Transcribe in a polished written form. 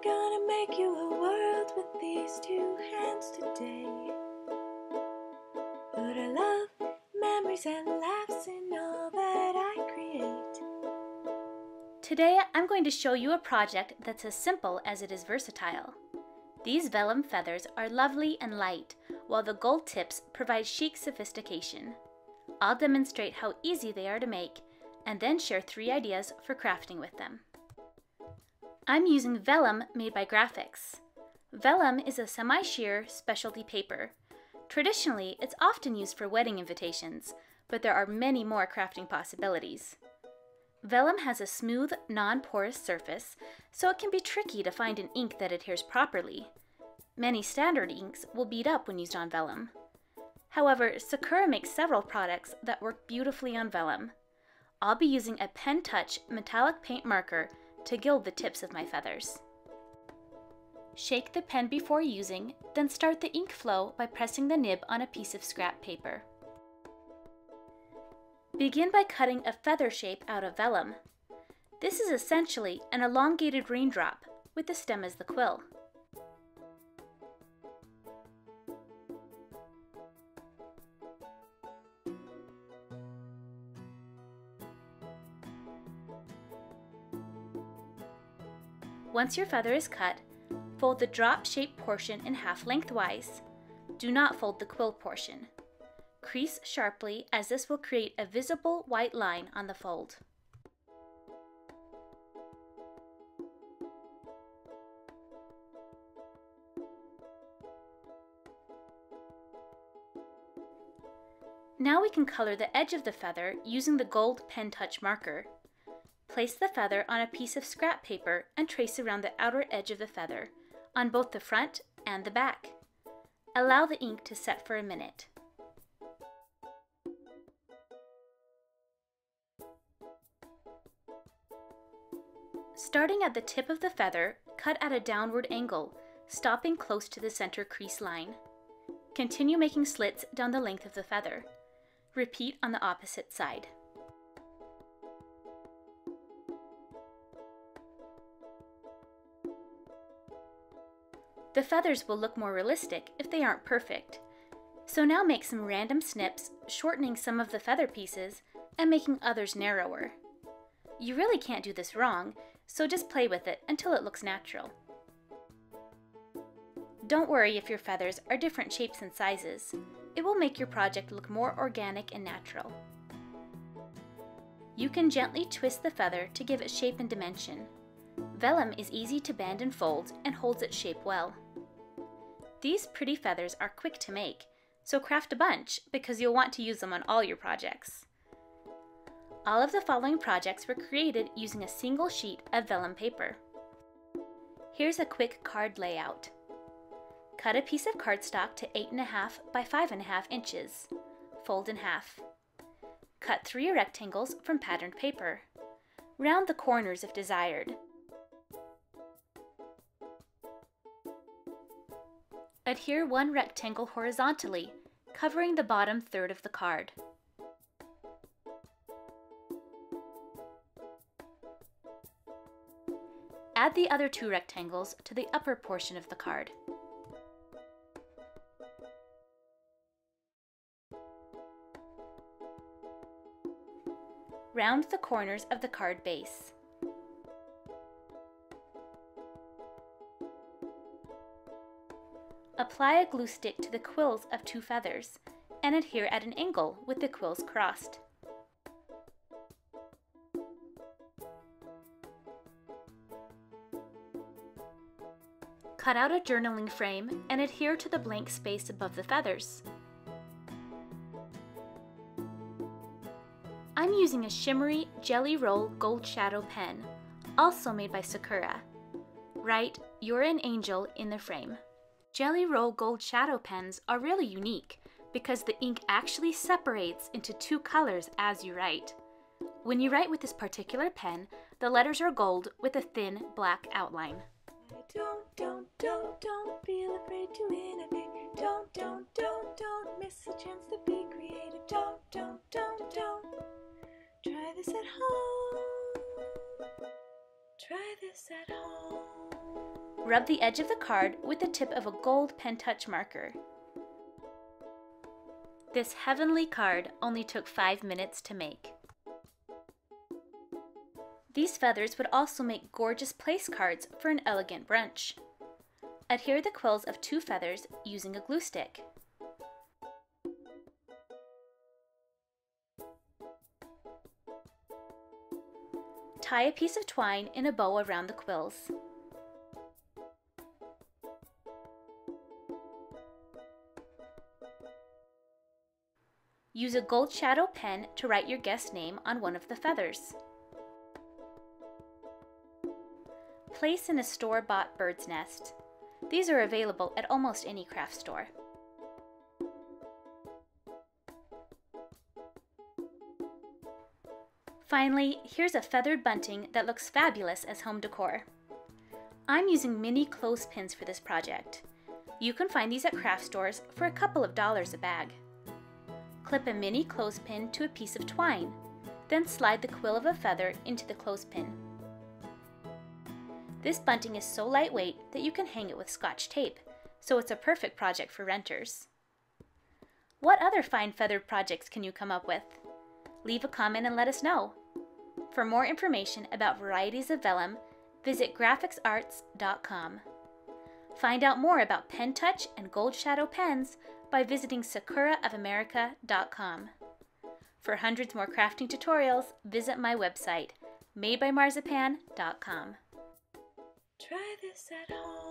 gonna make you a world with these two hands today. Put a love, memories and laughs in all that I create. Today I'm going to show you a project that's as simple as it is versatile. These vellum feathers are lovely and light, while the gold tips provide chic sophistication. I'll demonstrate how easy they are to make, and then share 3 ideas for crafting with them. I'm using vellum made by Graphics. Vellum is a semi-sheer specialty paper. Traditionally, it's often used for wedding invitations, but there are many more crafting possibilities. Vellum has a smooth, non-porous surface, so it can be tricky to find an ink that adheres properly. Many standard inks will bead up when used on vellum. However, Sakura makes several products that work beautifully on vellum. I'll be using a Pentouch metallic paint marker to gild the tips of my feathers. Shake the pen before using, then start the ink flow by pressing the nib on a piece of scrap paper. Begin by cutting a feather shape out of vellum. This is essentially an elongated raindrop, with the stem as the quill. Once your feather is cut, fold the drop-shaped portion in half lengthwise. Do not fold the quill portion. Crease sharply, as this will create a visible white line on the fold. Now we can color the edge of the feather using the gold Pentouch marker. Place the feather on a piece of scrap paper and trace around the outer edge of the feather, on both the front and the back. Allow the ink to set for a minute. Starting at the tip of the feather, cut at a downward angle, stopping close to the center crease line. Continue making slits down the length of the feather. Repeat on the opposite side. The feathers will look more realistic if they aren't perfect. So now make some random snips, shortening some of the feather pieces and making others narrower. You really can't do this wrong, so just play with it until it looks natural. Don't worry if your feathers are different shapes and sizes. It will make your project look more organic and natural. You can gently twist the feather to give it shape and dimension. Vellum is easy to bend and fold and holds its shape well. These pretty feathers are quick to make, so craft a bunch because you'll want to use them on all your projects. All of the following projects were created using a single sheet of vellum paper. Here's a quick card layout. Cut a piece of cardstock to 8.5 by 5.5 inches. Fold in half. Cut 3 rectangles from patterned paper. Round the corners if desired. Adhere 1 rectangle horizontally, covering the bottom third of the card. Add the other 2 rectangles to the upper portion of the card. Round the corners of the card base. Apply a glue stick to the quills of 2 feathers and adhere at an angle with the quills crossed. Cut out a journaling frame and adhere to the blank space above the feathers. I'm using a shimmery Jelly Roll Gold Shadow pen, also made by Sakura. Write, "You're an angel" in the frame. Jelly Roll Gold Shadow pens are really unique because the ink actually separates into 2 colors as you write. When you write with this particular pen, the letters are gold with a thin black outline. Don't feel afraid to innovate. Don't miss a chance to be creative. Don't. Try this at home. Try this at home. Rub the edge of the card with the tip of a gold Pentouch marker. This heavenly card only took 5 minutes to make. These feathers would also make gorgeous place cards for an elegant brunch. Adhere the quills of 2 feathers using a glue stick. Tie a piece of twine in a bow around the quills. Use a gold shadow pen to write your guest's name on one of the feathers. Place in a store-bought bird's nest. These are available at almost any craft store. Finally, here's a feathered bunting that looks fabulous as home decor. I'm using mini clothespins for this project. You can find these at craft stores for a couple of dollars a bag. Clip a mini clothespin to a piece of twine, then slide the quill of a feather into the clothespin. This bunting is so lightweight that you can hang it with Scotch tape, so it's a perfect project for renters. What other fine feathered projects can you come up with? Leave a comment and let us know. For more information about varieties of vellum, visit graphicsarts.com. Find out more about Pentouch and Gold Shadow pens by visiting sakuraofamerica.com. For hundreds more crafting tutorials, visit my website, madebymarzipan.com. Try this at home.